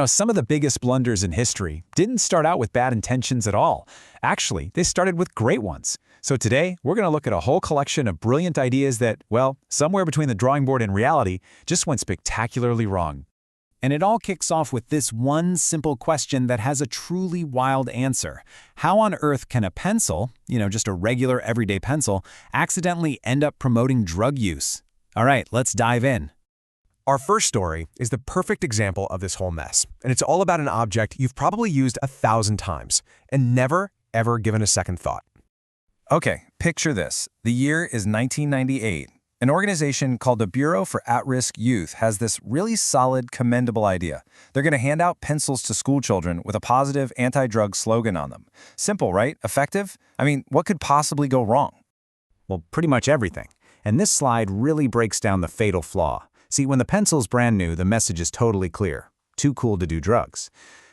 Some of the biggest blunders in history didn't start out with bad intentions at all. Actually, they started with great ones. So today, we're going to look at a whole collection of brilliant ideas that, well, somewhere between the drawing board and reality, just went spectacularly wrong. And it all kicks off with this one simple question that has a truly wild answer. How on earth can a pencil, just a regular everyday pencil, accidentally end up promoting drug use? All right, let's dive in. Our first story is the perfect example of this whole mess, and it's all about an object you've probably used 1,000 times and never, ever given a second thought. Okay, picture this. The year is 1998. An organization called the Bureau for At-Risk Youth has this really solid, commendable idea. They're going to hand out pencils to school children with a positive anti-drug slogan on them. Simple, right? Effective? I mean, what could possibly go wrong? Well, pretty much everything. And this slide really breaks down the fatal flaw. See, when the pencil's brand new, the message is totally clear. Too cool to do drugs.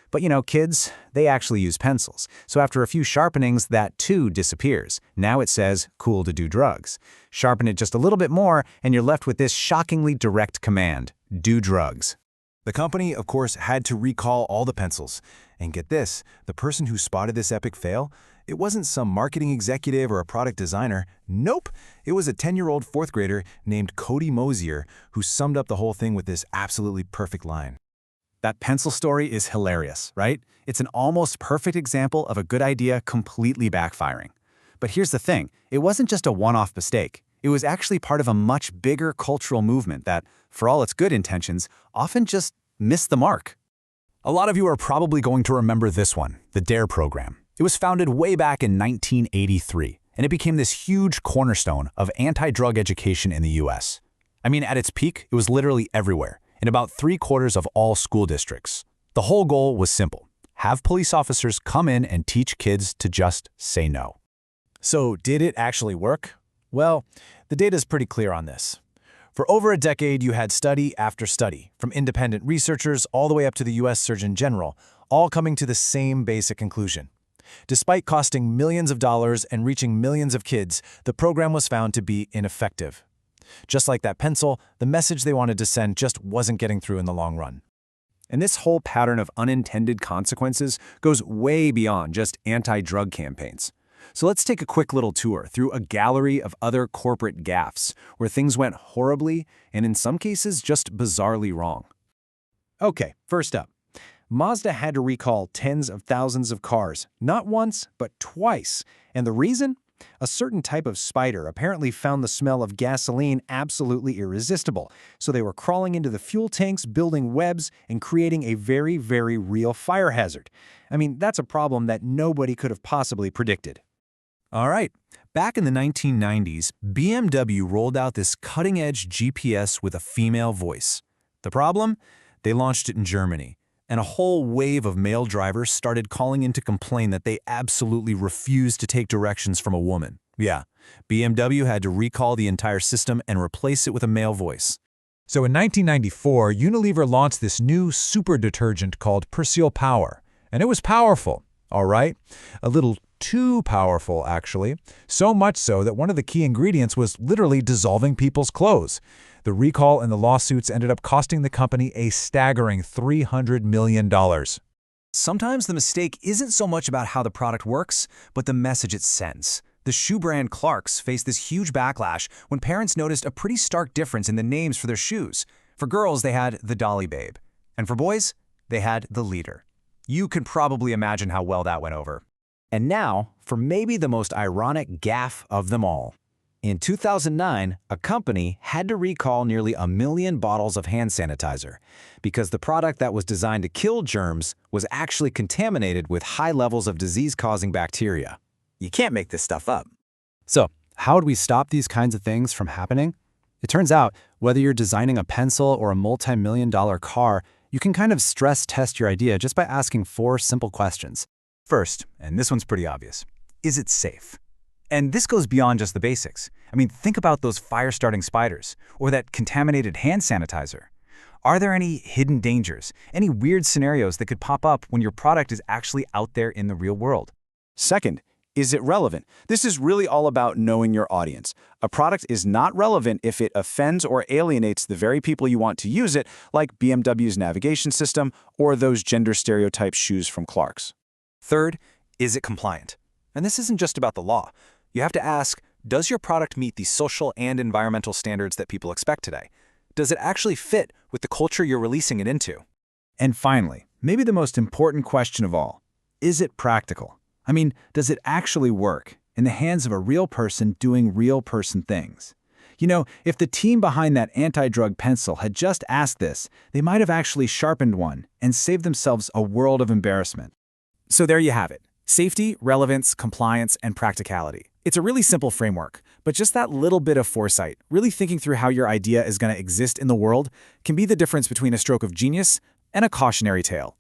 But kids, they actually use pencils. So after a few sharpenings, that too disappears. Now it says, cool to do drugs. Sharpen it just a little bit more, and you're left with this shockingly direct command: do drugs. The company, of course, had to recall all the pencils. And get this, the person who spotted this epic fail, it wasn't some marketing executive or a product designer. Nope, it was a 10-year-old fourth grader named Cody Mosier who summed up the whole thing with this absolutely perfect line. That pencil story is hilarious, right? It's an almost perfect example of a good idea completely backfiring. But here's the thing, it wasn't just a one-off mistake. It was actually part of a much bigger cultural movement that, for all its good intentions, often just missed the mark. A lot of you are probably going to remember this one, the DARE program. It was founded way back in 1983, and it became this huge cornerstone of anti-drug education in the US. I mean, at its peak, it was literally everywhere, in about 3/4 of all school districts. The whole goal was simple: have police officers come in and teach kids to just say no. So did it actually work? Well, the data is pretty clear on this. For over a decade, you had study after study, from independent researchers all the way up to the US Surgeon General, all coming to the same basic conclusion. Despite costing millions of dollars and reaching millions of kids, the program was found to be ineffective. Just like that pencil, the message they wanted to send just wasn't getting through in the long run. And this whole pattern of unintended consequences goes way beyond just anti-drug campaigns. So let's take a quick little tour through a gallery of other corporate gaffes where things went horribly and in some cases just bizarrely wrong. Okay, first up. Mazda had to recall tens of thousands of cars, not once, but twice. And the reason? A certain type of spider apparently found the smell of gasoline absolutely irresistible, so they were crawling into the fuel tanks, building webs, and creating a very, very real fire hazard. I mean, that's a problem that nobody could have possibly predicted. All right, back in the 1990s, BMW rolled out this cutting-edge GPS with a female voice. The problem? They launched it in Germany. And a whole wave of male drivers started calling in to complain that they absolutely refused to take directions from a woman. Yeah, BMW had to recall the entire system and replace it with a male voice. So in 1994, Unilever launched this new super detergent called Persil Power. And it was powerful, all right? A little too powerful, actually. So much so that one of the key ingredients was literally dissolving people's clothes. The recall and the lawsuits ended up costing the company a staggering $300 million. Sometimes the mistake isn't so much about how the product works, but the message it sends. The shoe brand Clarks faced this huge backlash when parents noticed a pretty stark difference in the names for their shoes. For girls, they had the Dolly Babe. And for boys, they had the Leader. You can probably imagine how well that went over. And now, for maybe the most ironic gaffe of them all. In 2009, a company had to recall nearly 1 million bottles of hand sanitizer because the product that was designed to kill germs was actually contaminated with high levels of disease-causing bacteria. You can't make this stuff up. So, how do we stop these kinds of things from happening? It turns out, whether you're designing a pencil or a multi-million-dollar car, you can kind of stress test your idea just by asking 4 simple questions. First, and this one's pretty obvious, is it safe? And this goes beyond just the basics. I mean, think about those fire-starting spiders, or that contaminated hand sanitizer. Are there any hidden dangers, any weird scenarios that could pop up when your product is actually out there in the real world? Second, Is it relevant? This is really all about knowing your audience. A product is not relevant if it offends or alienates the very people you want to use it, like BMW's navigation system or those gender stereotype shoes from Clark's. Third, is it compliant? And this isn't just about the law. You have to ask, does your product meet the social and environmental standards that people expect today? Does it actually fit with the culture you're releasing it into? And finally, maybe the most important question of all, is it practical? I mean, does it actually work in the hands of a real person doing real person things? You know, if the team behind that anti-drug pencil had just asked this, they might have actually sharpened one and saved themselves a world of embarrassment. So there you have it. Safety, relevance, compliance, and practicality. It's a really simple framework, but just that little bit of foresight, really thinking through how your idea is going to exist in the world, can be the difference between a stroke of genius and a cautionary tale.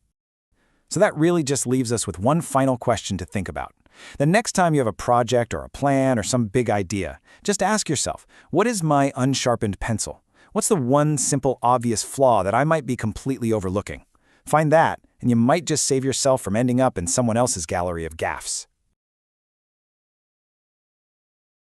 So that really just leaves us with one final question to think about. The next time you have a project or a plan or some big idea, just ask yourself, what is my unsharpened pencil? What's the one simple, obvious flaw that I might be completely overlooking? Find that, and you might just save yourself from ending up in someone else's gallery of gaffes.